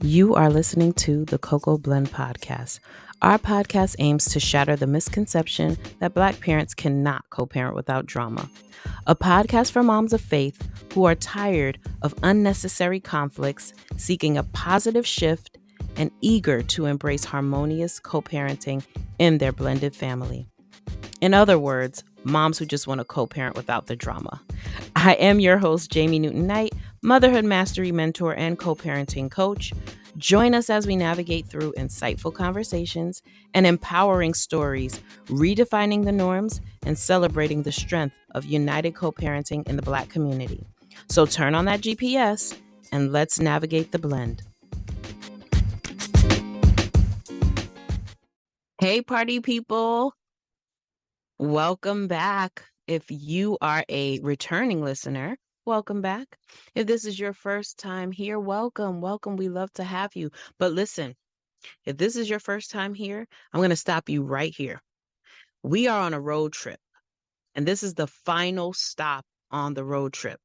You are listening to the Cocoa Blend Podcast. Our podcast aims to shatter the misconception that Black parents cannot co-parent without drama. A podcast for moms of faith who are tired of unnecessary conflicts, seeking a positive shift, and eager to embrace harmonious co-parenting in their blended family. In other words, moms who just want to co-parent without the drama. I am your host, Jamie Newton-Knight, motherhood mastery mentor and co-parenting coach. Join us as we navigate through insightful conversations and empowering stories, redefining the norms and celebrating the strength of united co-parenting in the Black community. So turn on that GPS and let's navigate the blend. Hey, party people. Welcome back. If you are a returning listener, welcome back. If this is your first time here, welcome. We love to have you. But listen, if this is your first time here, I'm going to stop you right here. We are on a road trip, and this is the final stop on the road trip.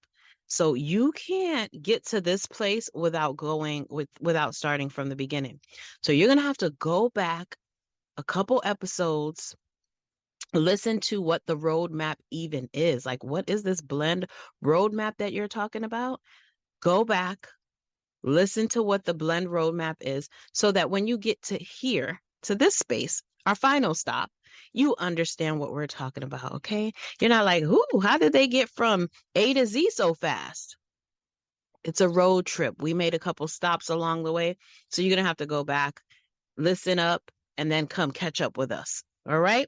So you can't get to this place without starting from the beginning. So you're going to have to go back a couple episodes, listen to what the roadmap even is. Like, what is this blend roadmap that you're talking about? Go back, listen to what the blend roadmap is, so that when you get to here, to this space, our final stop, you understand what we're talking about, okay? You're not like, ooh, how did they get from A to Z so fast? It's a road trip. We made a couple stops along the way, so you're going to have to go back, listen up, and then come catch up with us, all right?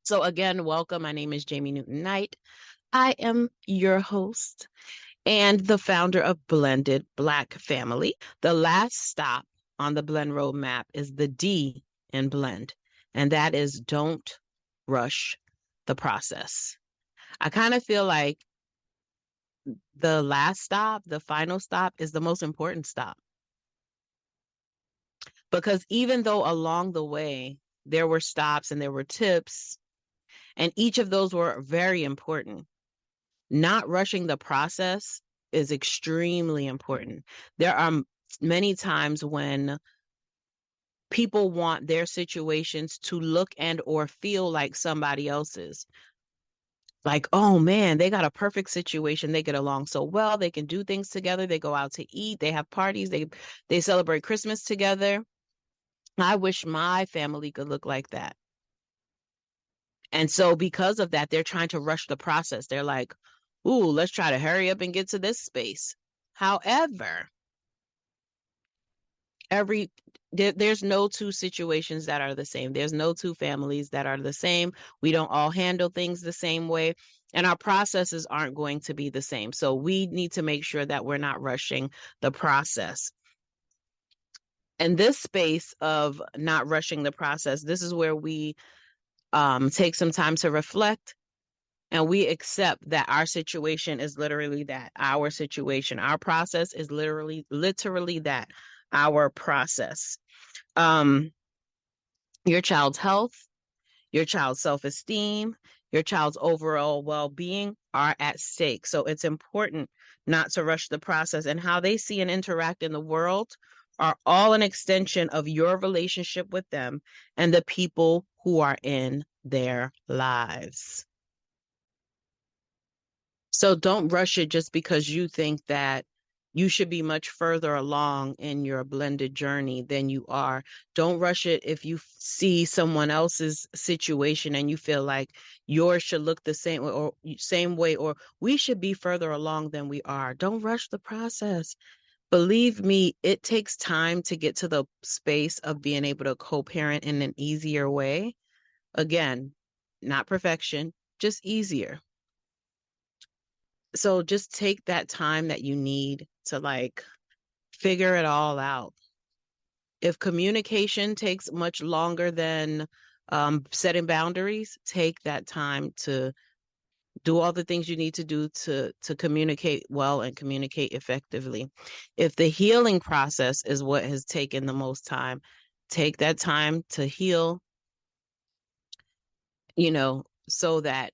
So again, welcome. My name is Jamie Newton-Knight. I am your host and the founder of Blended Black Family. The last stop on the Blend Roadmap is the D in Blend, and that is don't rush the process. I kind of feel like the last stop, the final stop, is the most important stop. Because even though along the way there were stops and there were tips, and each of those were very important, not rushing the process is extremely important. There are many times when people want their situations to look and or feel like somebody else's. Like, oh man, they got a perfect situation. They get along so well. They can do things together. They go out to eat. They have parties. They celebrate Christmas together. I wish my family could look like that. And so because of that, they're trying to rush the process. They're like, ooh, let's try to hurry up and get to this space. However, there's no two situations that are the same. There's no two families that are the same. We don't all handle things the same way, and our processes aren't going to be the same. So we need to make sure that we're not rushing the process. And this space of not rushing the process, this is where we take some time to reflect, and we accept that our situation is literally that, our situation. Our process is literally that, our process. Your child's health, your child's self-esteem, your child's overall well-being are at stake. So it's important not to rush the process, and how they see and interact in the world are all an extension of your relationship with them and the people who are in their lives. So don't rush it just because you think that you should be much further along in your blended journey than you are. Don't rush it if you see someone else's situation and you feel like yours should look the same way, or we should be further along than we are. Don't rush the process. Believe me, it takes time to get to the space of being able to co-parent in an easier way. Again, not perfection, just easier. So just take that time that you need to like figure it all out. If communication takes much longer than setting boundaries, take that time to do all the things you need to do to communicate well and communicate effectively. If the healing process is what has taken the most time, take that time to heal, so that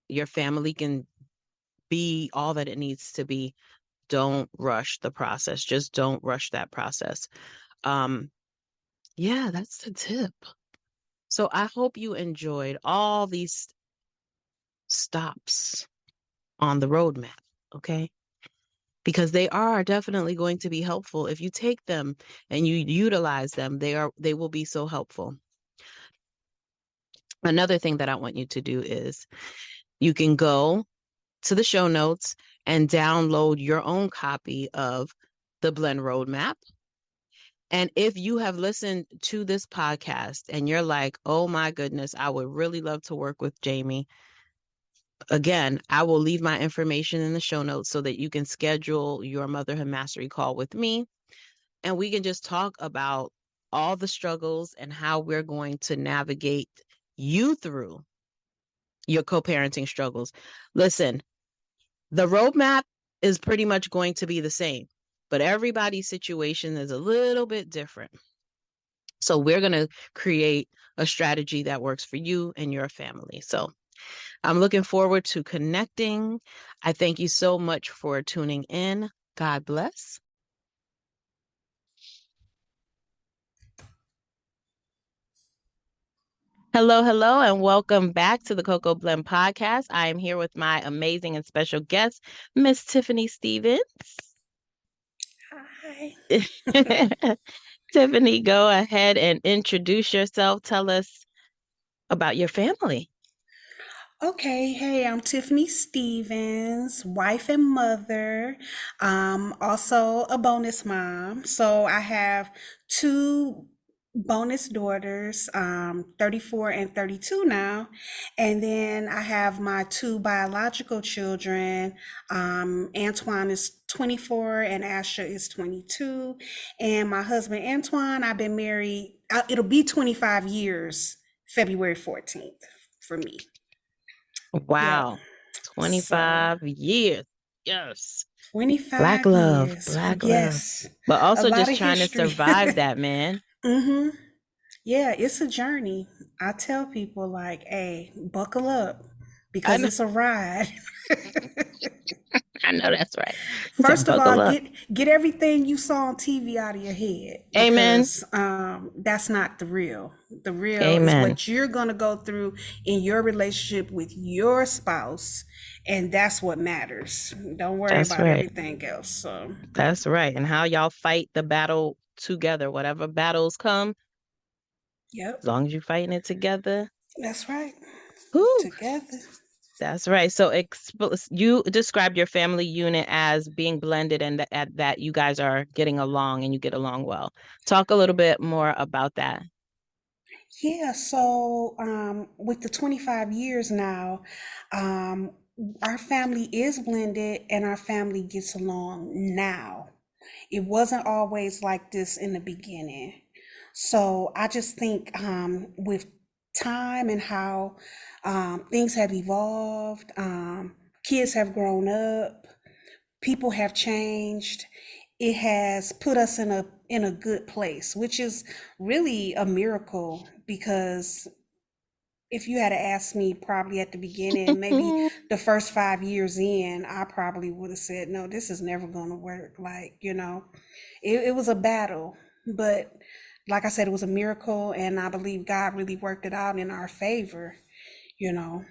your family can be all that it needs to be. don't rush the process. Just don't rush that process. Um, yeah, that's the tip. So I hope you enjoyed all these stops on the roadmap, okay? Because they are definitely going to be helpful. If you take them and you utilize them, they will be so helpful. Another thing that I want you to do is you can go to the show notes and download your own copy of the Blend Roadmap. And if you have listened to this podcast and you're like, oh my goodness, I would really love to work with Jamie. Again, I will leave my information in the show notes so that you can schedule your motherhood mastery call with me. And we can just talk about all the struggles and how we're going to navigate you through your co-parenting struggles. Listen, the roadmap is pretty much going to be the same, but everybody's situation is a little bit different. So we're going to create a strategy that works for you and your family. So I'm looking forward to connecting. I thank you so much for tuning in. God bless. Hello, hello, and welcome back to the Cocoa Blend Podcast. I am here with my amazing and special guest, Miss Tiffany Stevens. Hi. Tiffany, go ahead and introduce yourself. Tell us about your family. Okay, hey, I'm Tiffany Stevens, wife and mother, also a bonus mom. So I have two bonus daughters, 34 and 32 now. And then I have my two biological children. Antoine is 24 and Asher is 22. And my husband, Antoine, I've been married, it'll be 25 years, February 14th for me. Yep. Wow, So 25 years. Yes. Black 25 love, years. black love. Yes. But A also lot just of trying to history. survive that, man. hmm Yeah, it's a journey. I tell people like, hey, buckle up I because know, it's a ride. I know that's right. You said First of all, buckle up. get everything you saw on TV out of your head Amen. because that's not the real. The real is Amen. what you're gonna go through in your relationship with your spouse, and that's what matters. Don't worry That's about right. everything else. So, That's right. And how y'all fight the battle together, whatever battles come, yep, as long as you're fighting it together. that's right. Whew, Together. that's right. So you described your family unit as being blended and that you guys are getting along and you get along well. Talk a little bit more about that. Yeah, so with the 25 years now, um, our family is blended and our family gets along now. It wasn't always like this in the beginning. So I just think with time and how things have evolved, kids have grown up, people have changed. It has put us in a good place, which is really a miracle because if you had asked me probably at the beginning, maybe the first 5 years in, I probably would have said, no, this is never going to work. Like, it was a battle, but like I said, it was a miracle. And I believe God really worked it out in our favor, you know,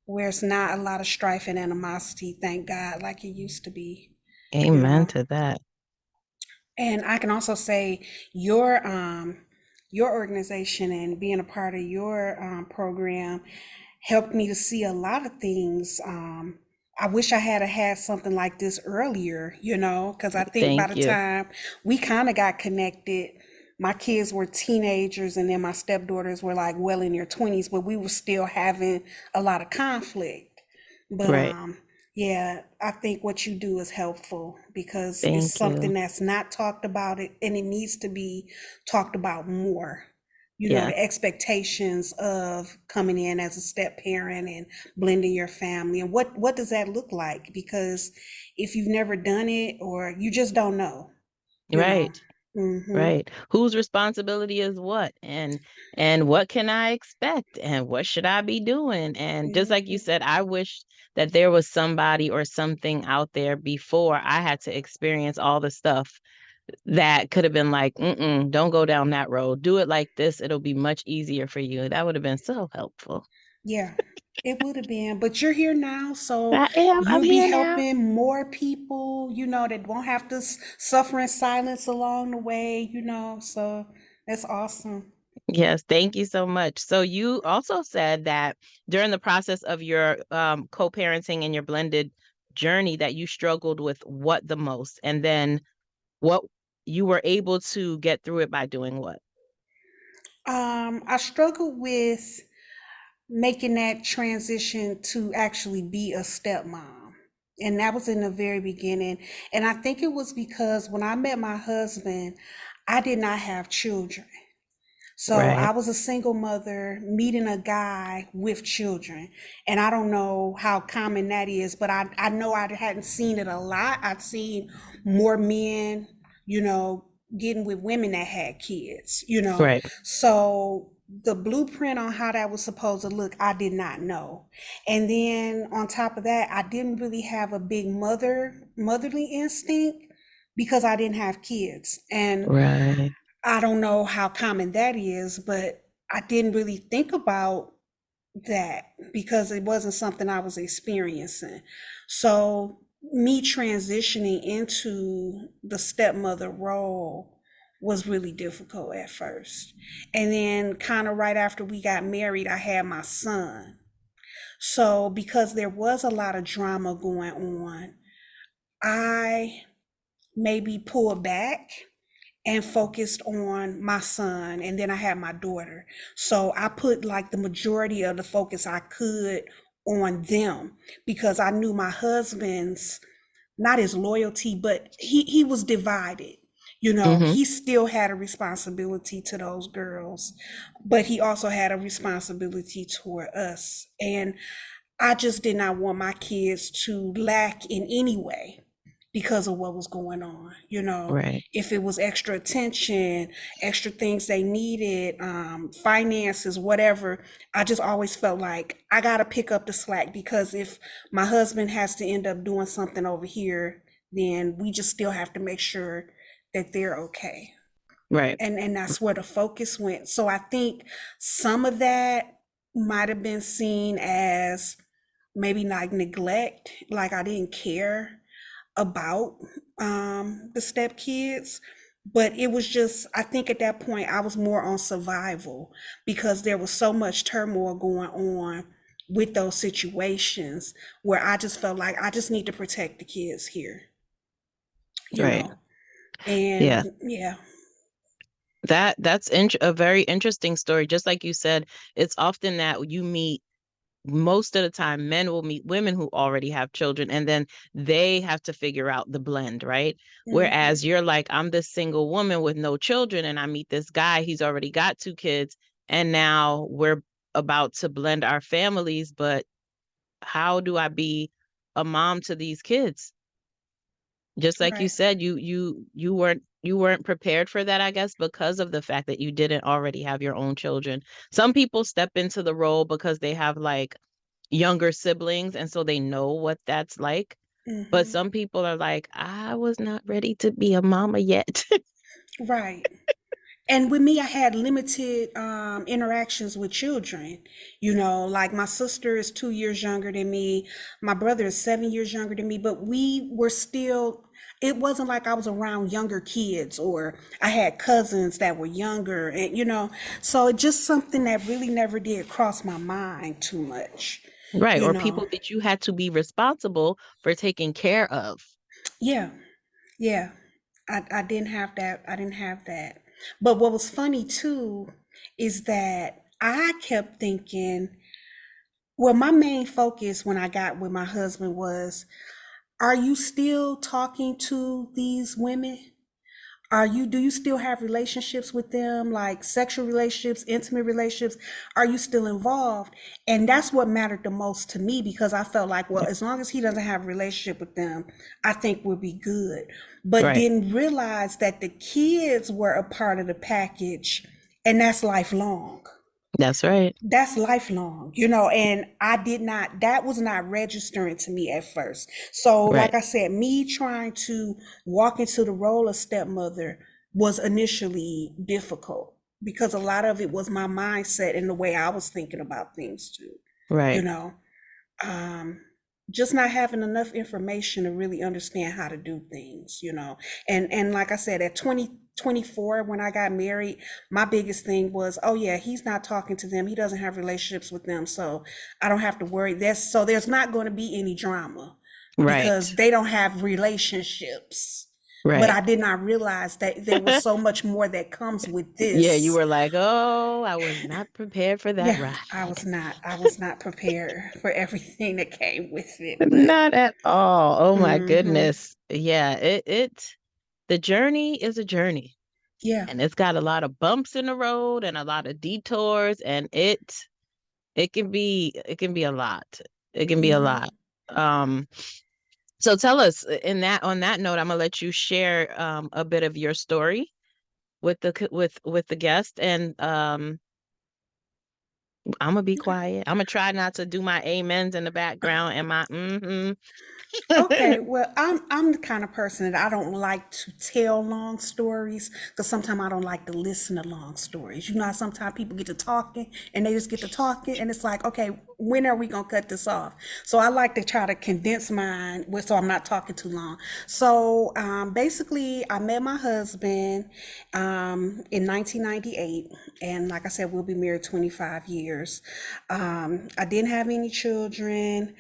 where it's not a lot of strife and animosity, thank God, like it used to be, you Amen know. to that. And I can also say your organization and being a part of your program helped me to see a lot of things. I wish I had something like this earlier, because I think by Thank the you. time we kind of got connected, my kids were teenagers and then my stepdaughters were like well in their 20s, but we were still having a lot of conflict. But Right. yeah, I think what you do is helpful because it's Thank you. something that's not talked about it and it needs to be talked about more. Yeah. The expectations of coming in as a step parent and blending your family and what does that look like? Because if you've never done it or you just don't know, you know. Right. Mm-hmm. Right. Whose responsibility is what? And what can I expect? And what should I be doing? And just like you Mm-hmm. said, I wish that there was somebody or something out there before I had to experience all the stuff that could have been like, mm-mm, don't go down that road. Do it like this. It'll be much easier for you. That would have been so helpful. Yeah, it would have been. But you're here now, so I am. I'm you'll be here now. helping more people, that won't have to suffer in silence along the way, So that's awesome. Yes, thank you so much. So you also said that during the process of your co-parenting and your blended journey that you struggled with what the most, and then what you were able to get through it by doing what? I struggled with making that transition to actually be a stepmom. And that was in the very beginning. And I think it was because when I met my husband, I did not have children. So I Right, was a single mother meeting a guy with children. And I don't know how common that is, but I know I hadn't seen it a lot. I'd seen more men, you know, getting with women that had kids. right, So the blueprint on how that was supposed to look, I did not know. And then on top of that, I didn't really have a big motherly instinct because I didn't have kids. And right, I don't know how common that is, but I didn't really think about that because it wasn't something I was experiencing. So, me transitioning into the stepmother role was really difficult at first. And then, kind of right after we got married, I had my son. So, because there was a lot of drama going on, I maybe pulled back and focused on my son, and then I had my daughter. So I put like the majority of the focus I could on them because I knew my husband's, not his loyalty, but he was divided. mm-hmm, He still had a responsibility to those girls, but he also had a responsibility toward us. And I just did not want my kids to lack in any way because of what was going on. right, If it was extra attention, extra things they needed, finances, whatever, I just always felt like I got to pick up the slack because if my husband has to end up doing something over here, then we just still have to make sure that they're okay. right, And that's where the focus went. So I think some of that might have been seen as maybe like neglect, like I didn't care about the stepkids. But it was just, I think at that point, I was more on survival because there was so much turmoil going on with those situations where I just felt like I just need to protect the kids here, you right. know? Yeah. And yeah. That's a very interesting story. Just like you said, it's often that you meet most of the time men will meet women who already have children and then they have to figure out the blend, right? Hmm. Whereas you're like, I'm this single woman with no children and I meet this guy, he's already got two kids, and now we're about to blend our families, but how do I be a mom to these kids? Just like you Right. said, you weren't prepared for that, I guess, because of the fact that you didn't already have your own children. Some people step into the role because they have like younger siblings and so they know what that's like. But Hmm. some people are like, I was not ready to be a mama yet. Right. And with me, I had limited interactions with children. Like my sister is 2 years younger than me, my brother is 7 years younger than me, but we were still, it wasn't like I was around younger kids or I had cousins that were younger, and so it's just something that really never did cross my mind too much, Right. you Or know. people that you had to be responsible for taking care of. Yeah, yeah. I didn't have that. I didn't have that. But what was funny too is that I kept thinking, well, my main focus when I got with my husband was, are you still talking to these women? Do you still have relationships with them, like sexual relationships, intimate relationships? Are you still involved? And that's what mattered the most to me, because I felt like, well, as long as he doesn't have a relationship with them, I think we'll be good. But Right. didn't realize that the kids were a part of the package, and that's lifelong. That's right. That's lifelong, and that was not registering to me at first. So, like Right. I said, me trying to walk into the role of stepmother was initially difficult, because a lot of it was my mindset and the way I was thinking about things too, you Right. know um, just not having enough information to really understand how to do things, and like I said, at 2024, when I got married, my biggest thing was, oh yeah, he's not talking to them, he doesn't have relationships with them, so I don't have to worry. There's not going to be any drama because Right. they don't have relationships. But Right. I did not realize that there was so much more that comes with Yeah, you this. were like, "Oh, I was not prepared for that Yeah, ride." I was not prepared for everything that came with it, but Not at all. Oh my hmm goodness. Yeah, the journey is a journey, yeah. and it's got a lot of bumps in the road and a lot of detours, and it can be a lot. It can be a hmm lot. Um, so tell us on that note, I'm gonna let you share a bit of your story with the guest, and I'm gonna be quiet. I'm gonna try not to do my amens in the background and my mm-hmm. Okay, well, I'm the kind of person that I don't like to tell long stories, because sometimes I don't like to listen to long stories. You know how sometimes people get to talking and they just get to talking, and it's like, okay, when are we gonna cut this off? So I like to try to condense mine so I'm not talking too long. So basically, I met my husband in 1998, and like I said, we'll be married 25 years. I didn't have any children.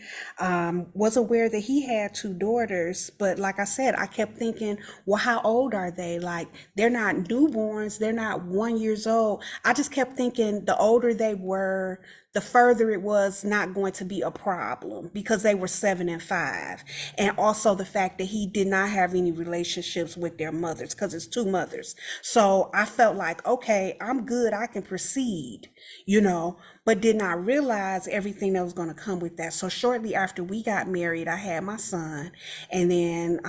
Was aware that he had two daughters, but like I said, I kept thinking, well, how old are they? Like, they're not newborns, they're not 1 years old. I just kept thinking the older they were, the further it was not going to be a problem, because they were 7 and 5. And also the fact that he did not have any relationships with their mothers, because it's two mothers. So I felt like, okay, I'm good, I can proceed, but did not realize everything that was going to come with that. So shortly after we got married, I had my son. And then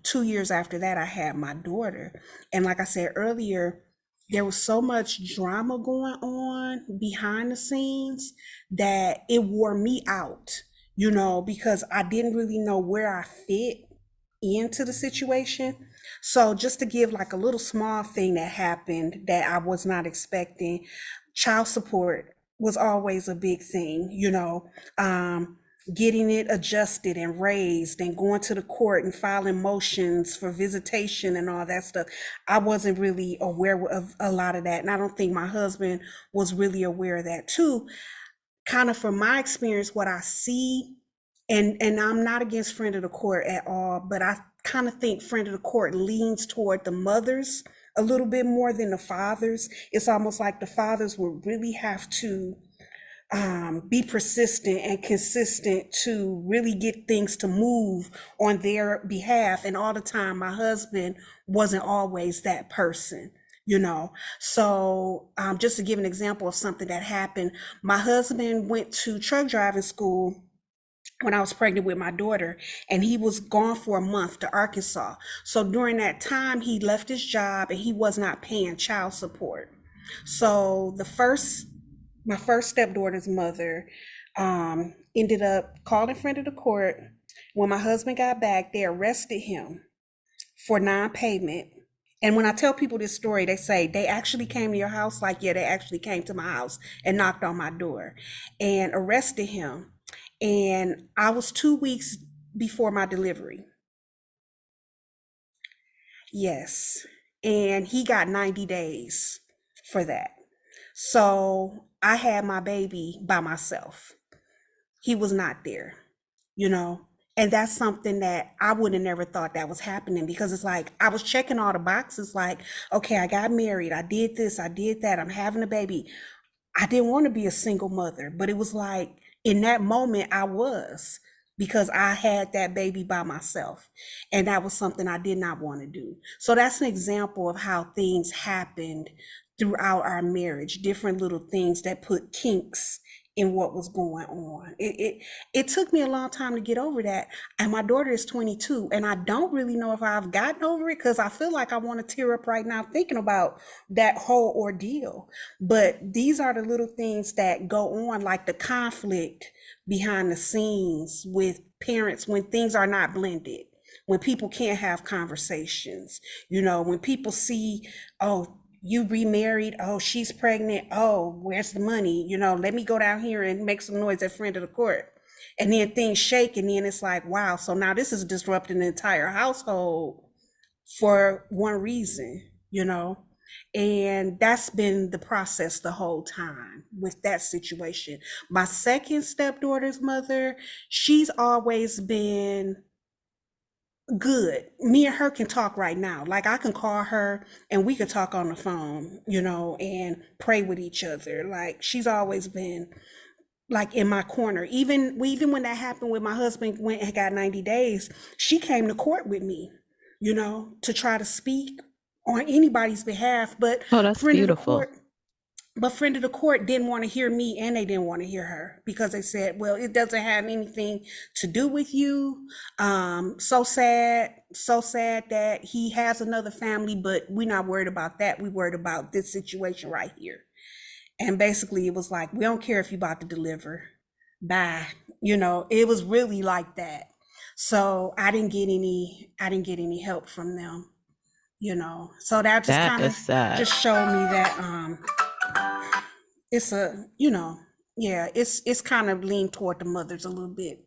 2 years after that, I had my daughter. And like I said earlier, there was so much drama going on behind the scenes that it wore me out, because I didn't really know where I fit into the situation. So just to give like a little small thing that happened that I was not expecting, child support was always a big thing, getting it adjusted and raised and going to the court and filing motions for visitation and all that stuff. I wasn't really aware of a lot of that. And I don't think my husband was really aware of that too. Kind of from my experience, what I see, and I'm not against friend of the court at all, but I kind of think friend of the court leans toward the mothers a little bit more than the fathers. It's almost like the fathers would really have to be persistent and consistent to really get things to move on their behalf. And all the time, my husband wasn't always that person. So just to give an example of something that happened, my husband went to truck driving school when I was pregnant with my daughter, and he was gone for a month to Arkansas. So during that time, he left his job and he was not paying child support. So my first stepdaughter's mother ended up calling friend of the court. When my husband got back, they arrested him for non-payment. And when I tell people this story, they say they actually came to your house. Like, yeah, they actually came to my house and knocked on my door and arrested him. And I was 2 weeks before my delivery. Yes. And he got 90 days for that. So I had my baby by myself. He was not there, you know? And that's something that I would have never thought that was happening, because it's like I was checking all the boxes, like, okay, I got married, I did this, I did that, I'm having a baby. I didn't want to be a single mother, but it was like in that moment I was. because I had that baby by myself. And that was something I did not want to do. So that's an example of how things happened throughout our marriage, different little things that put kinks in what was going on. It took me a long time to get over that. And my daughter is 22, and I don't really know if I've gotten over it because I feel like I want to tear up right now thinking about that whole ordeal. But these are the little things that go on, like the conflict behind the scenes with parents when things are not blended, when people can't have conversations, when people see, oh, you remarried, oh, she's pregnant, oh, where's the money, let me go down here and make some noise at friend of the court. And then things shake, and then it's like, wow, so now this is disrupting the entire household for one reason, and that's been the process the whole time with that situation. My second stepdaughter's mother, she's always been good. Me and her can talk right now. Like, I can call her and we could talk on the phone, and pray with each other. Like, she's always been like in my corner. Even when that happened with my husband went and got 90 days, she came to court with me, to try to speak on anybody's behalf. Oh, that's Friend of the beautiful. court, but friend of the court didn't want to hear me, and they didn't want to hear her because they said, well, it doesn't have anything to do with you. So sad that he has another family, but we're not worried about that. We worried about this situation right here. And basically it was like, we don't care if you're about to deliver. Bye. It was really like that. So I didn't get any help from them, So that just That kind of is sad. just showed me that it's a, yeah, it's kind of leaned toward the mothers a little bit.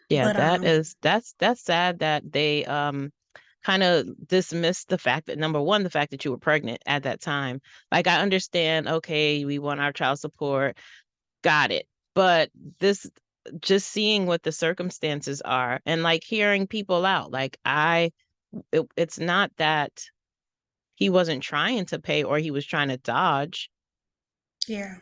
Yeah, But that's sad that they kind of dismissed the fact that, number one, the fact that you were pregnant at that time. Like, I understand, okay, we want our child support, got it. But this, just seeing what the circumstances are and like hearing people out, like it's not that he wasn't trying to pay or he was trying to dodge. yeah.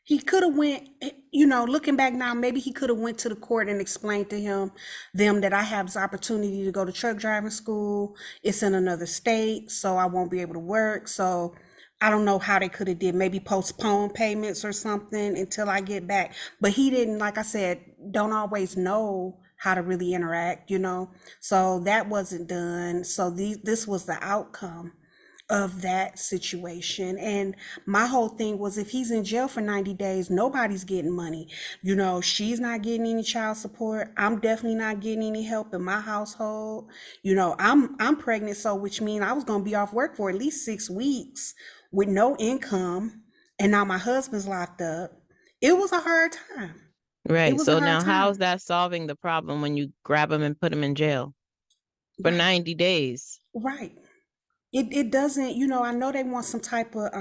He could have went, looking back now, maybe he could have went to the court and explained to them that I have this opportunity to go to truck driving school. It's in another state, so I won't be able to work. So I don't know how they could have did, maybe postpone payments or something until I get back. But he didn't, like I said, don't always know how to really interact, So that wasn't done. So this was the outcome of that situation. And my whole thing was, if he's in jail for 90 days, nobody's getting money. She's not getting any child support. I'm definitely not getting any help in my household. I'm pregnant, so which means I was going to be off work for at least 6 weeks with no income. And now my husband's locked up. It was a hard time. It Right. was a So hard now how's time. that solving the problem when you grab him and put him in jail for Right. 90 days? Right. It doesn't, I know they want some type of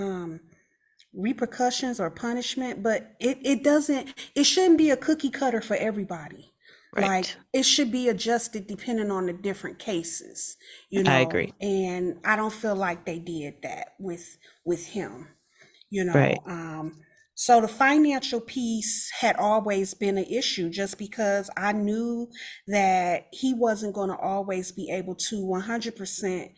repercussions or punishment, but it doesn't, it shouldn't be a cookie cutter for everybody. Like, Right. it should be adjusted depending on the different cases, I agree. and I don't feel like they did that with him, you Right. know. So the financial piece had always been an issue just because I knew that he wasn't going to always be able to 100%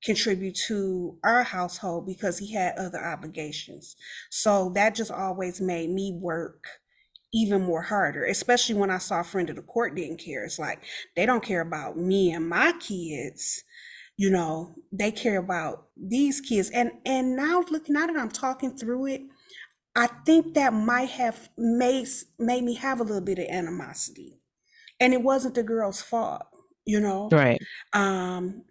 contribute to our household because he had other obligations. So that just always made me work even more harder, especially when I saw a friend of the court didn't care. It's like, they don't care about me and my kids. They care about these kids. And now that I'm talking through it, I think that might have made me have a little bit of animosity. And it wasn't the girl's fault, you know. Right.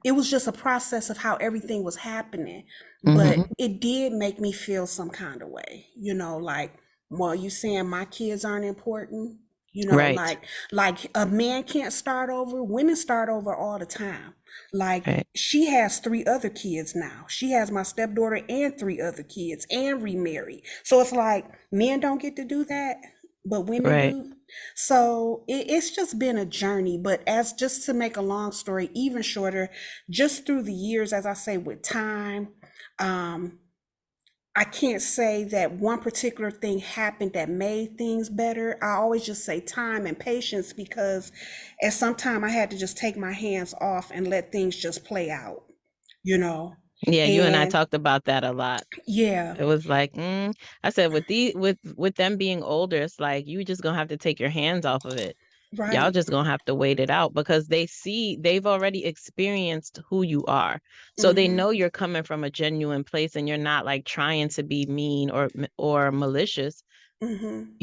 It was just a process of how everything was happening. Hmm. But it did make me feel some kind of way, like, well, you saying my kids aren't important? Right. Like a man can't start over. Women start over all the time. Like, Right. she has three other kids now. She has my stepdaughter and three other kids and remarried. So it's like, men don't get to do that, but women Right. do. So it's just been a journey. But as just to make a long story even shorter, just through the years, as I say, with time, um, I can't say that one particular thing happened that made things better. I always just say time and patience because at some time I had to just take my hands off and let things just play out, you know. Yeah, you and I And talked about that a lot. yeah, It was like, I said with them being older, it's like you just gonna have to take your hands off of it. Y'all right. just gonna have to wait it out because they've already experienced who you are. So they Mhm. know you're coming from a genuine place and you're not like trying to be mean or malicious. Mhm.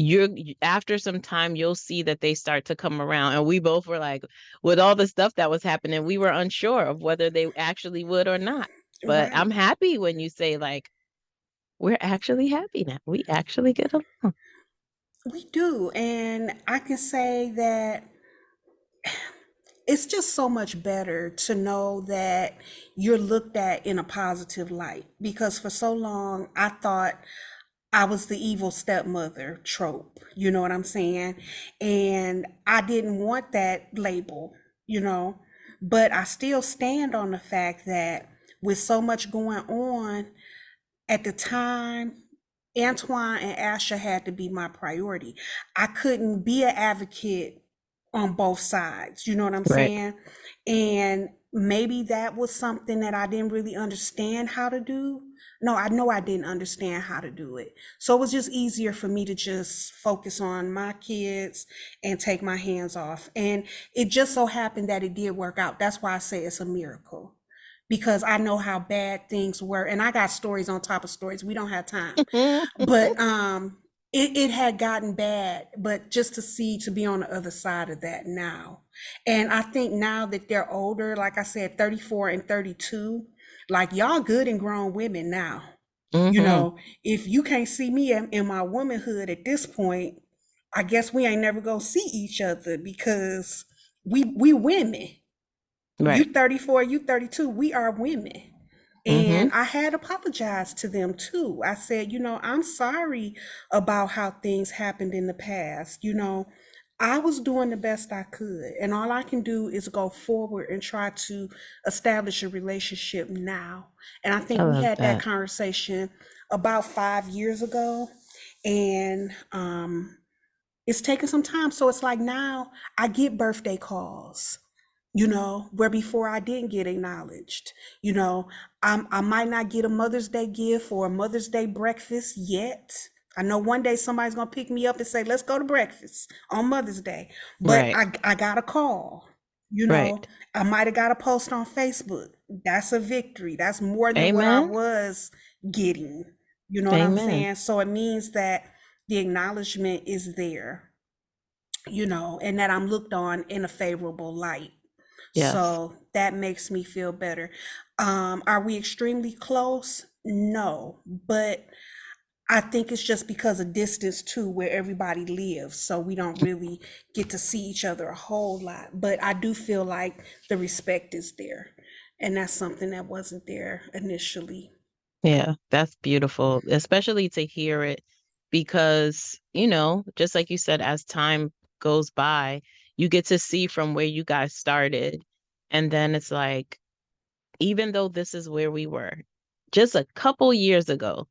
After some time you'll see that they start to come around. And we both were like, with all the stuff that was happening, we were unsure of whether they actually would or not. But Right. I'm happy when you say like we're actually happy now. We actually get along. We do. And I can say that it's just so much better to know that you're looked at in a positive light because for so long I thought I was the evil stepmother trope. You know what I'm saying? And I didn't want that label, you know, but I still stand on the fact that with so much going on at the time, Antoine and Asha had to be my priority. I couldn't be an advocate on both sides. You know what I'm Right. saying? And maybe that was something that I didn't really understand how to do. No, I know I didn't understand how to do it. So it was just easier for me to just focus on my kids and take my hands off. And it just so happened that it did work out. That's why I say it's a miracle because I know how bad things were. And I got stories on top of stories. We don't have time. But it had gotten bad, but just to be on the other side of that now. And I think now that they're older, like I said, 34 and 32, like y'all good and grown women now. You Hmm. know, if you can't see me in my womanhood at this point, I guess we ain't never gonna see each other because we women. You Right. 34, you 32, we are women. Hmm. And I had apologized to them too. I said, you know, I'm sorry about how things happened in the past. You know, I was doing the best I could, and all I can do is go forward and try to establish a relationship now. And I I think we love had that that. conversation about 5 years ago. And it's taken some time. So it's like now I get birthday calls, you know, where before I didn't get acknowledged. You know, I might not get a Mother's Day gift or a Mother's Day breakfast yet. I know one day somebody's gonna pick me up and say, "Let's go to breakfast on Mother's Day." But Right. I got a call. You know, Right. I might have got a post on Facebook. That's a victory. That's more than what I Amen. was getting. You know what I'm Amen. saying? So it means that the acknowledgement is there, you know, and that I'm looked on in a favorable light. Yes. So that makes me feel better. Are we extremely close? No, but I think it's just because of distance too, where everybody lives. So we don't really get to see each other a whole lot. But I do feel like the respect is there. And that's something that wasn't there initially. Yeah, that's beautiful, especially to hear it because, just like you said, as time goes by, you get to see from where you guys started. And then it's like, even though this is where we were just a couple years ago,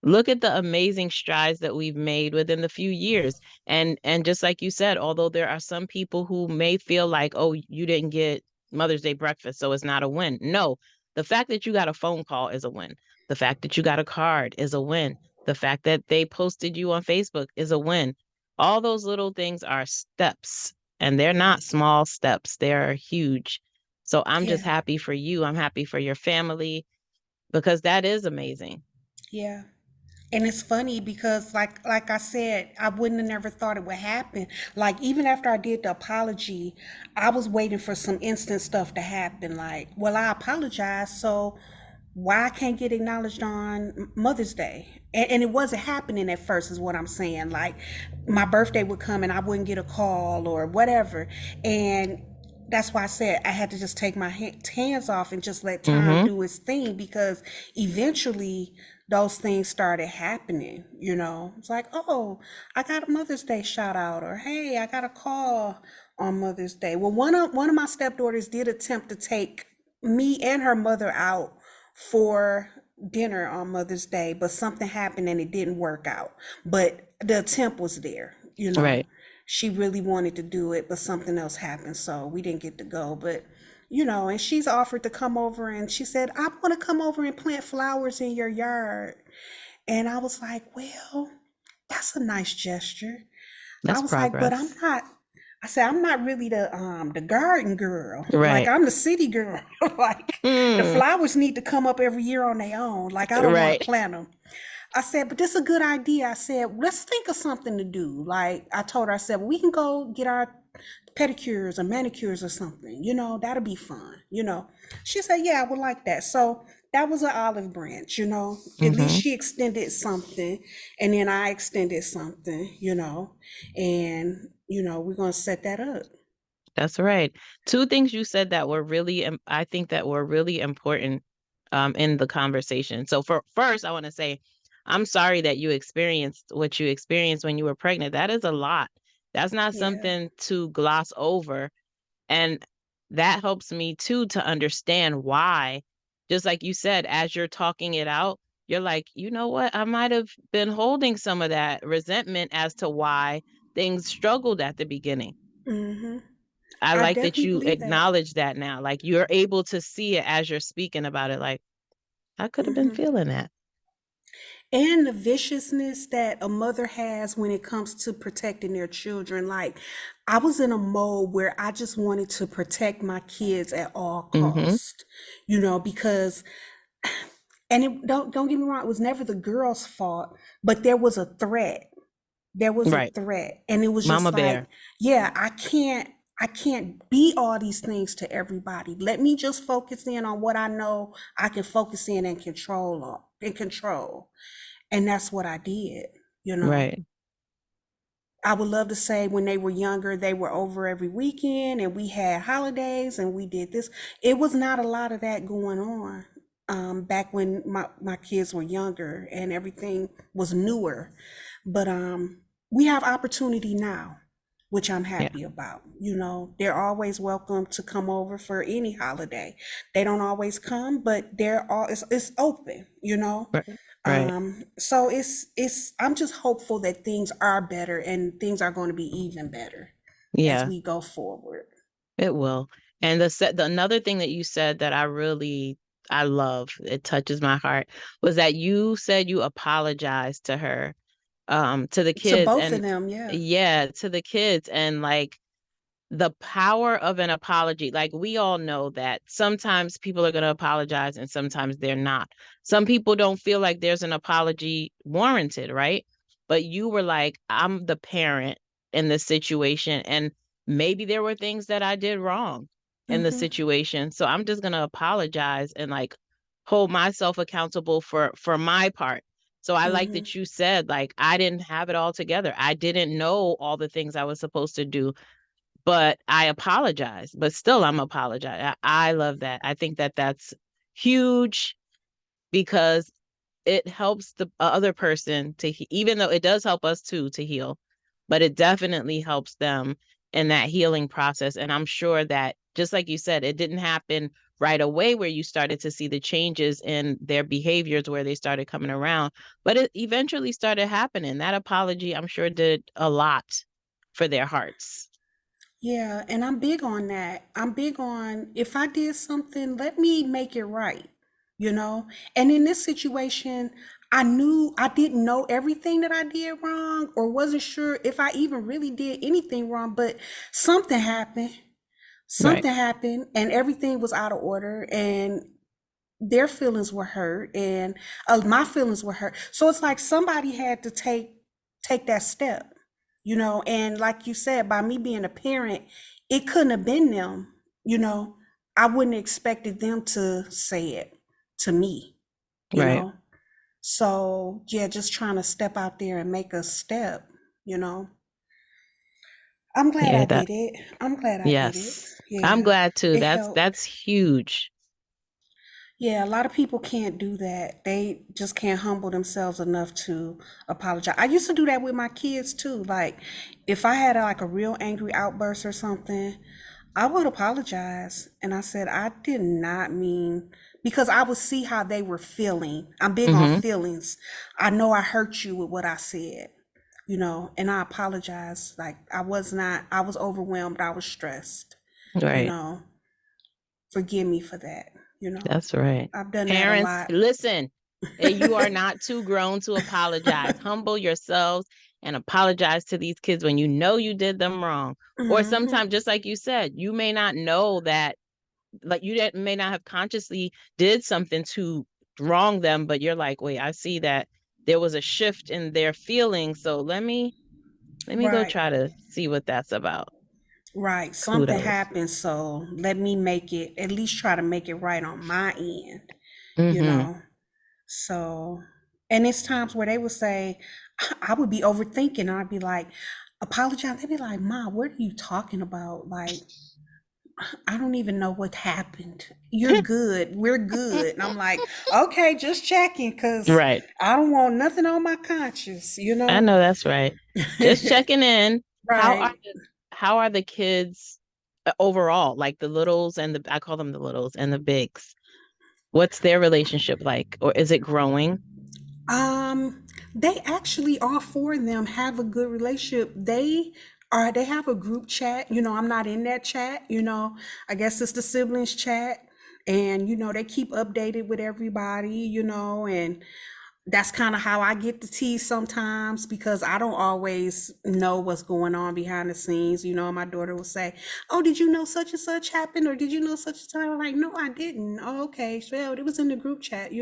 look at the amazing strides that we've made within the few years. And just like you said, although there are some people who may feel like, oh, you didn't get Mother's Day breakfast, so it's not a win. No, the fact that you got a phone call is a win. The fact that you got a card is a win. The fact that they posted you on Facebook is a win. All those little things are steps, and they're not Right. small steps, they're huge. So I'm just Yeah. happy for you. I'm happy for your family because that is amazing. Yeah. And it's funny because like I said, I wouldn't have never thought it would happen. Like even after I did the apology, I was waiting for some instant stuff to happen. Like, well, I apologize, so why I can't get acknowledged on Mother's Day? And it wasn't happening at first, is what I'm saying. Like my birthday would come and I wouldn't get a call or whatever. And that's why I said I had to just take my hands off and just let time Mm-hmm. do its thing because eventually those things started happening. You know, it's like, oh, I got a Mother's Day shout out, or hey, I got a call on Mother's Day. Well, one of my stepdaughters did attempt to take me and her mother out for dinner on Mother's Day, but something happened and it didn't work out. But the attempt was there, you know. Right. She really wanted to do it, but something else happened, so we didn't get to go. But and she's offered to come over and she said, I want to come over and plant flowers in your yard. And I was like, well, that's a nice gesture. I That's was like, but I'm progress. not. I said, I'm not really the garden girl. Like Right. I'm the city girl. Like the Mm, flowers need to come up every year on their own. Like I don't want to right. plant them. I said, but this is a good idea. I said, let's think of something to do. Like I told her, I said, well, we can go get our pedicures or manicures or something. That'll be fun. She said, yeah, I would like that. So that was an olive branch. At least Hmm. she extended something, and then I extended something. And we're gonna set that up. That's right. Two things you said that were really, I think that were really important in the conversation. So for first, I want to say, I'm sorry that you experienced what you experienced when you were pregnant. That is a lot. That's not Yeah. something to gloss over. And that helps me too to understand why, just like you said, as you're talking it out, you're like, you know what? I might have been holding some of that resentment as to why things struggled at the beginning. Mm-hmm. I I like that definitely you believe that. acknowledge that now. Like you're able to see it as you're speaking about it. Like, I could have been Mm-hmm. feeling that. And the viciousness that a mother has when it comes to protecting their children. Like I was in a mode where I just wanted to protect my kids at all Hmm. cost, because and don't get me wrong, it was never the girl's fault, but there was a threat. There was a Right. threat, and it was Mama just like, bear. yeah, I can't be all these things to everybody. Let me just focus in on what I know I can focus in and control. And that's what I did. Right. I would love to say when they were younger, they were over every weekend and we had holidays and we did this. It was not a lot of that going on back when my kids were younger and everything was newer. But we have opportunity now, which I'm Yeah. happy about. They're always welcome to come over for any holiday. They don't always come, but it's open. Right. Right. So I'm just hopeful that things are better and things are going to be even better as Yeah, we go forward. it will. And the another thing that you said that I love, it touches my heart, was that you said you apologized to her, to the To kids. both of And them, yeah. yeah, to the kids. And like, the power of an apology. Like we all know that sometimes people are going to apologize and sometimes they're not. Some people don't feel like there's an apology warranted, right? But you were like, I'm the parent in this situation, and maybe there were things that I did wrong in the Mm-hmm. situation. So I'm just going to apologize and like hold myself accountable for my part. So I like Mm-hmm. that you said like I didn't have it all together. I didn't know all the things I was supposed to do, but I apologize. But still, I'm apologize. I love that. I think that that's huge because it helps the other person to, even though it does help us too to heal, but it definitely helps them in that healing process. And I'm sure that, just like you said, it didn't happen right away where you started to see the changes in their behaviors where they started coming around, but it eventually started happening. That apology, I'm sure, did a lot for their hearts. Yeah, and I'm big on that. I'm big on if I did something, let me make it right, you know? And in this situation, I knew I didn't know everything that I did wrong or wasn't sure if I even really did anything wrong, but something happened. Right. Something happened and everything was out of order and their feelings were hurt and my feelings were hurt. So it's like somebody had to take that step. And like you said, by me being a parent, it couldn't have been them. you know I wouldn't have expected them to say it to me you Right. know so yeah, just trying to step out there and make a step you know I'm glad I Yeah, that did it. I'm glad I did it. yes. I'm Yeah, glad too. it That's helped. that's huge. Yeah, a lot of people can't do that. They just can't humble themselves enough to apologize. I used to do that with my kids too. Like, if I had like a real angry outburst or something, I would apologize. And I said, I did not mean, because I would see how they were feeling. I'm big on Mm-hmm. feelings. I know I hurt you with what I said, and I apologize. Like, I was overwhelmed. I was stressed, you Right. know, forgive me for that. That's right. I've done that a Parents, lot. listen, you are not too grown to apologize. Humble yourselves and apologize to these kids when you know you did them wrong. Or Hmm. sometimes, just like you said, you may not know that, like may not have consciously did something to wrong them, but you're like, wait, I see that there was a shift in their feelings. So let me go Right. try to see what that's about. Right. Something Kudos. happened, so let me make it, at least try to make it right on my end, you Mm-hmm. know. So, and it's times where they would say, I would be overthinking. I'd be like, apologize. They'd be like, Ma, what are you talking about? Like, I don't even know what happened. You're good. We're good. And I'm like, okay, just checking because Right. I don't want nothing on my conscience, I know that's right. Just checking in. How are Right. the kids overall? Like the littles and I call them the littles and the bigs. What's their relationship like? Or is it growing? Um, they actually, all four of them have a good relationship. They have a group chat. I'm not in that chat. I guess it's the siblings chat. And they keep updated with everybody, and that's kind of how I get the tea sometimes because I don't always know what's going on behind the scenes. My daughter will say, "Oh, did you know such and such happened, or did you know such a time?" I'm like, "No, I didn't." "Oh, okay, well, it was in the group chat."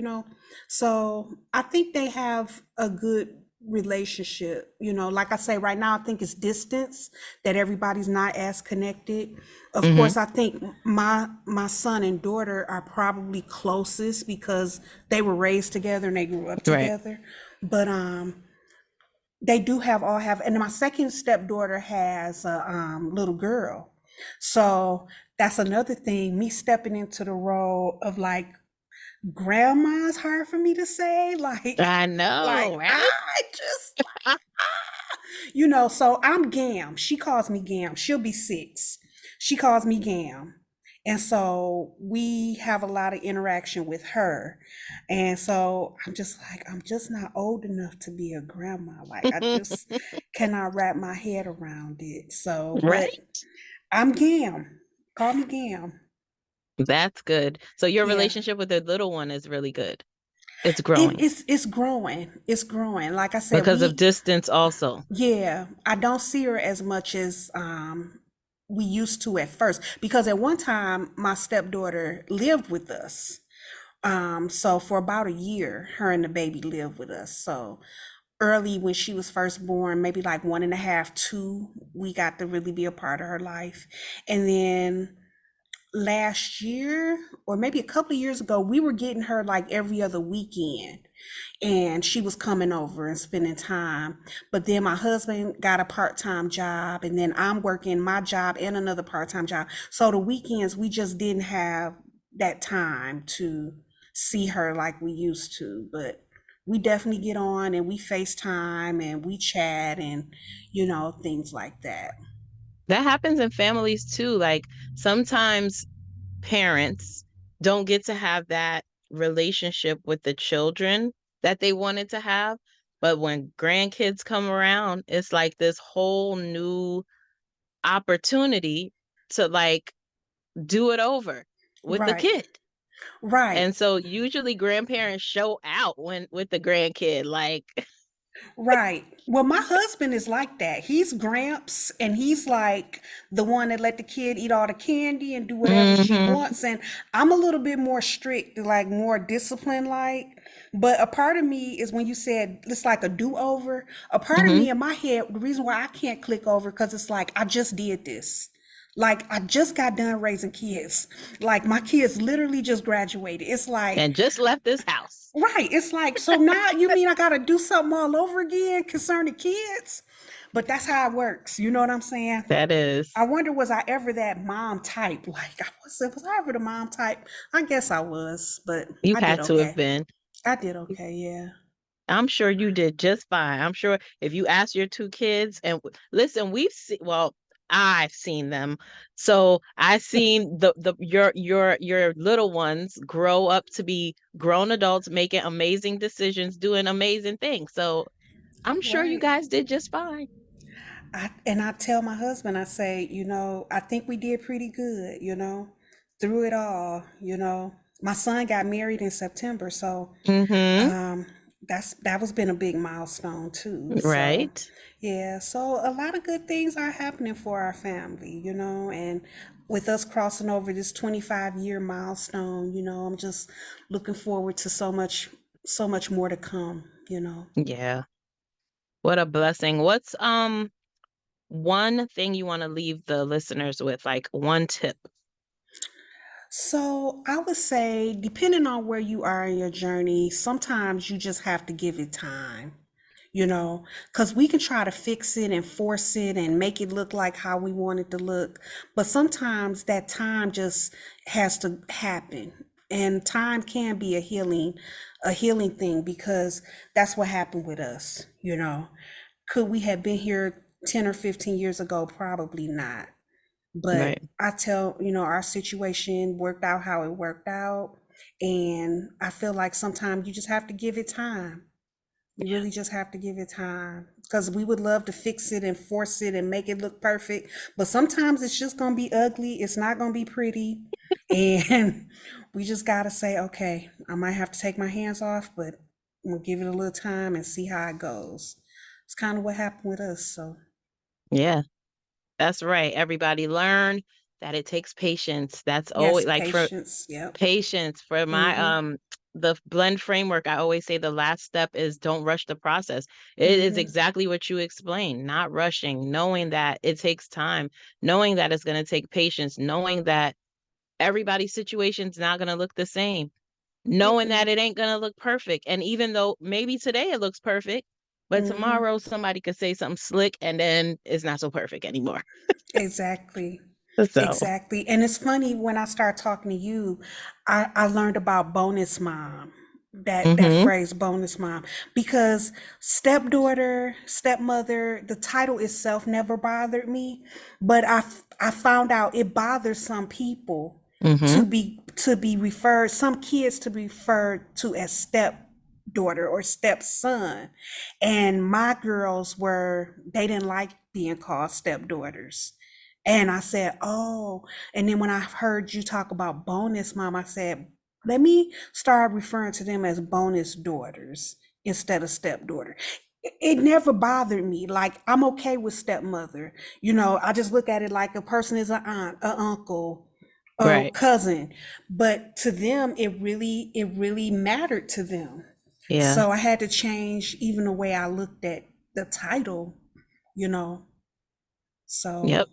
So I think they have a good relationship. Like I say, right now I think it's distance that everybody's not as connected. Of Mm-hmm. course, I think my son and daughter are probably closest because they were raised together and they grew up Right. together. But they do all have, and my second stepdaughter has a little girl. So that's another thing. Me stepping into the role of like grandma's hard for me to say. Like, I like know, right? I just so I'm Gam. She calls me Gam. She'll be 6. She calls me Gam. And so we have a lot of interaction with her. And so I'm just like, I'm just not old enough to be a grandma. Like, I just cannot wrap my head around it. So, but Right? I'm Gam. Call me Gam. That's good. So your Yeah. relationship with the little one is really good. It's It, growing it's it's growing. It's growing. Like I said, because of distance also. yeah, I don't see her as much as we used to at first because at one time my stepdaughter lived with us. So for about a year, her and the baby lived with us. So early when she was first born, maybe like 1.5, 2, we got to really be a part of her life. And then last year, or maybe a couple of years ago, we were getting her like every other weekend and she was coming over and spending time. But then my husband got a part-time job, and then I'm working my job and another part-time job. So the weekends we just didn't have that time to see her like we used to. But we definitely get on and we FaceTime and we chat and things like that. That happens in families too. Like sometimes parents don't get to have that relationship with the children that they wanted to have. But when grandkids come around, it's like this whole new opportunity to like do it over with the Right. kid. Right. And so usually grandparents show out when with the grandkid, like, Right. Well, my husband is like that. He's Gramps, and he's like the one that let the kid eat all the candy and do whatever she mm-hmm, wants. And I'm a little bit more strict, like more disciplined, like. But a part of me is when you said it's like a do-over. A part of mm-hmm. me in my head, the reason why I can't click over because it's like I just did this. Like I just got done raising kids. Like my kids literally just graduated. It's like And just left this house. right. It's like, so now you mean I got to do something all over again concerning kids? But that's how it works. You know what I'm saying? That I is, wonder, was I ever that mom type? Like, was I ever the mom type? I guess I was, but you I did had to have okay. been. I did okay. Yeah. I'm sure you did just fine. I'm sure if you ask your two kids, and listen, we've seen, well, I've seen them. So I've seen the your little ones grow up to be grown adults making amazing decisions, doing amazing things. So I'm sure you Right. guys did just fine. I tell my husband, I say, I think we did pretty good, through it all, My son got married in September, so Mm-hmm. um that was been a big milestone too. So Right. yeah, so a lot of good things are happening for our family, and with us crossing over this 25-year milestone, I'm just looking forward to so much more to come. Yeah. What a blessing. What's one thing you want to leave the listeners with, like one tip? So I would say, depending on where you are in your journey, sometimes you just have to give it time, because we can try to fix it and force it and make it look like how we want it to look. But sometimes that time just has to happen. And time can be a healing thing because that's what happened with us. Could we have been here 10 or 15 years ago? Probably not. But Right. I tell, our situation worked out how it worked out. And I feel like sometimes you just have to give it time. You Yeah. really just have to give it time because we would love to fix it and force it and make it look perfect. But sometimes it's just going to be ugly. It's not going to be pretty. And we just got to say, okay, I might have to take my hands off, but I'm going to give it a little time and see how it goes. It's kind of what happened with us. So, Yeah. That's right. Everybody learn that it takes patience. That's yes, always like for patience. Yep. patience for my Mm-hmm. the blend framework. I always say the last step is don't rush the process. It is Mm-hmm. exactly what you explained, not rushing, knowing that it takes time, knowing that it's going to take patience, knowing that everybody's situation's not going to look the same, knowing Mm-mm. that it ain't going to look perfect. And even though maybe today it looks perfect, but Mm-hmm. tomorrow somebody could say something slick and then it's not so perfect anymore. Exactly. So, Exactly. And it's funny when I start talking to you, I learned about bonus mom. That mhm, phrase bonus mom because stepdaughter, stepmother, the title itself never bothered me, but I found out it bothers some people mhm, to be referred, some kids to be referred to as stepdaughter or stepson. And my girls they didn't like being called stepdaughters. And I said, oh, and then when I heard you talk about bonus mom, I said, let me start referring to them as bonus daughters instead of stepdaughter. It never bothered me. Like, I'm okay with stepmother. I just look at it like a person is an aunt, an uncle, a right. cousin. But to them, it really mattered to them. Yeah. So I had to change even the way I looked at the title, you know. So Yep.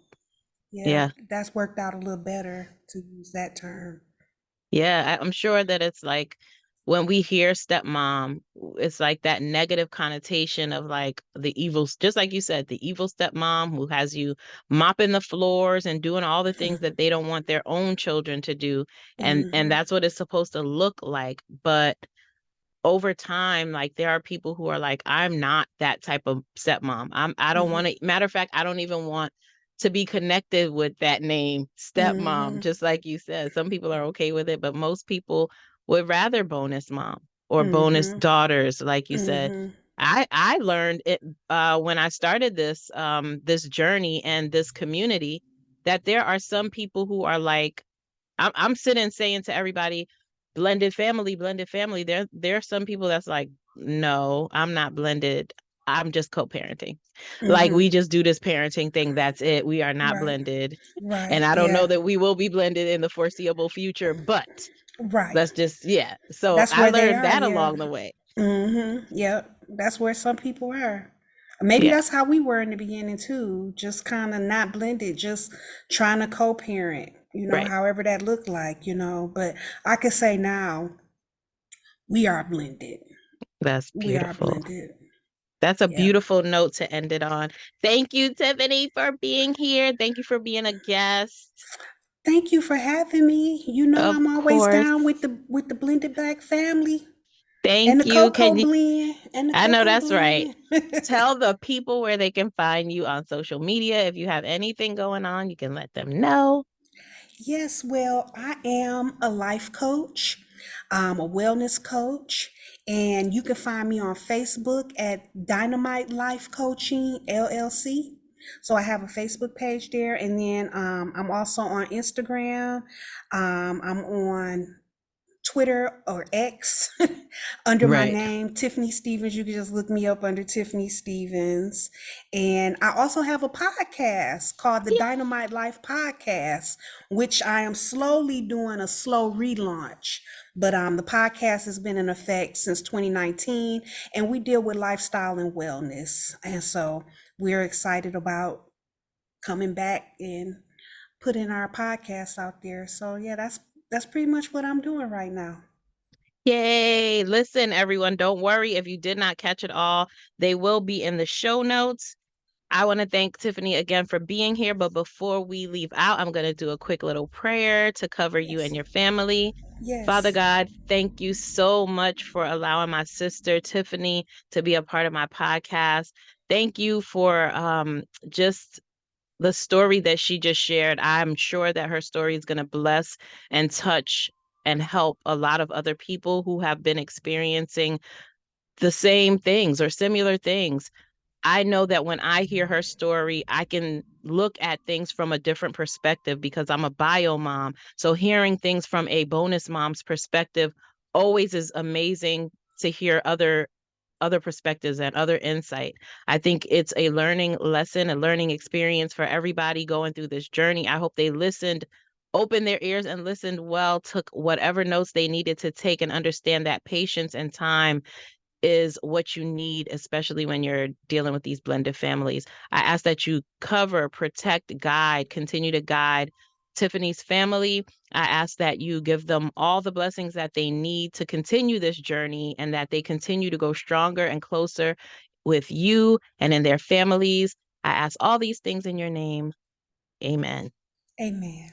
yeah, Yeah. that's worked out a little better to use that term. Yeah. I'm sure that it's like when we hear stepmom, it's like that negative connotation of like the evil, just like you said, the evil stepmom who has you mopping the floors and doing all the things that they don't want their own children to do. And Hmm. that's what it's supposed to look like. But over time, like there are people who are like, I'm not that type of stepmom. I don't Hmm. want to, matter of fact, I don't even want to be connected with that name, stepmom, Hmm. just like you said. Some people are okay with it, but most people would rather bonus mom or bonus Hmm. daughters, like you said. Hmm. I learned it when I started this journey and this community that there are some people who are like I'm sitting saying to everybody, blended family, blended family. There are some people that's like, no, I'm not blended. I'm just co-parenting. Like we Hmm. just do this parenting thing. That's it. We are not Right. blended. And Right. I don't know Yeah. that we will be blended in the foreseeable future, but Right. let's just yeah. So That's I where they learned are. that Yeah. along the way. Yep. That's where some people are. Maybe Yeah, that's how we were in the beginning too. Just kind of not blended, just trying to co-parent, right. however that looked like. But I could say now we are blended. That's We are beautiful. blended. That's a Yep. beautiful note to end it on. Thank you, Tiffany, for being here. Thank you for being a guest. Thank you for having me. Of I'm always course. down with the blended black family. And the Thank you. cocoa Can you? blend. And the I know cocoa that's right. blend. Tell the people where they can find you on social media. If you have anything going on, you can let them know. Yes, well, I am a life coach, a wellness coach, and you can find me on Facebook at Dynamite Life Coaching LLC. So I have a Facebook page there, and then I'm also on Instagram. I'm on Twitter or X under my Right. name, Tiffany Stevens. You can just look me up under Tiffany Stevens. And I also have a podcast called the Dynamite Life Podcast, which I am slowly doing a slow relaunch. But the podcast has been in effect since 2019, and we deal with lifestyle and wellness. And so we're excited about coming back and putting our podcast out there. So yeah, that's pretty much what I'm doing right now. Yay. Listen, everyone, don't worry if you did not catch it all. They will be in the show notes. I want to thank Tiffany again for being here. But before we leave out, I'm going to do a quick little prayer to cover you and Yes. your family. Father Yes. God, thank you so much for allowing my sister Tiffany to be a part of my podcast. Thank you for just the story that she just shared. I'm sure that her story is going to bless and touch and help a lot of other people who have been experiencing the same things or similar things. I know that when I hear her story, I can look at things from a different perspective because I'm a bio mom. So hearing things from a bonus mom's perspective always is amazing to hear other perspectives and other insight. I think it's a learning lesson, a learning experience for everybody going through this journey. I hope they listened, opened their ears and listened well, took whatever notes they needed to take and understand that patience and time is what you need, especially when you're dealing with these blended families. I ask that you cover, protect, guide, continue to guide Tiffany's family. I ask that you give them all the blessings that they need to continue this journey and that they continue to go stronger and closer with you and in their families. I ask all these things in your name. Amen. Amen.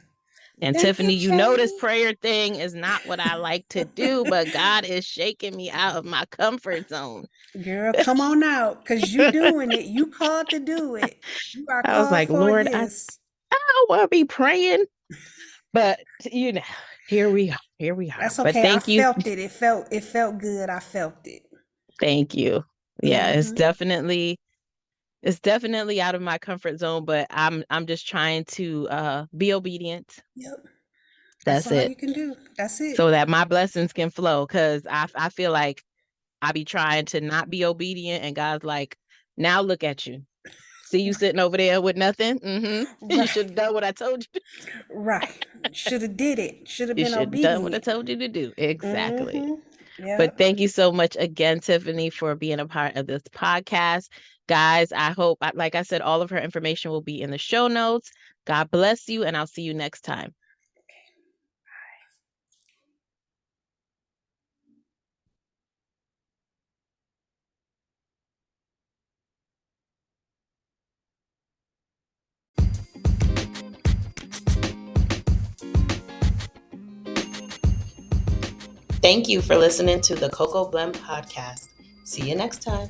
And Thank you, Tiffany, you know this Kay. prayer thing is not what I like to do, but God is shaking me out of my comfort zone. Girl, come on out because you doing it. You called to do it. You are I was called like, for Lord, this. I don't want to be praying, but you know, here we are. Here we are. That's But okay. I thank you. felt it. It felt good. I felt it. Thank you. Yeah, Mm-hmm. it's definitely out of my comfort zone, but I'm just trying to be obedient. Yep. That's That's all it. you can do. That's it. So that my blessings can flow. Cause I feel like I be trying to not be obedient and God's like, now look at you. See you sitting over there with nothing. You should Right. have done what I told you. Right. Should have did it. Should have You been should have done what I obedient. told you to do. Exactly. Mm-hmm. But Yep. thank you so much again, Tiffany, for being a part of this podcast. Guys, I hope, like I said, all of her information will be in the show notes. God bless you, and I'll see you next time. Thank you for listening to the Cocoa Blend podcast. See you next time.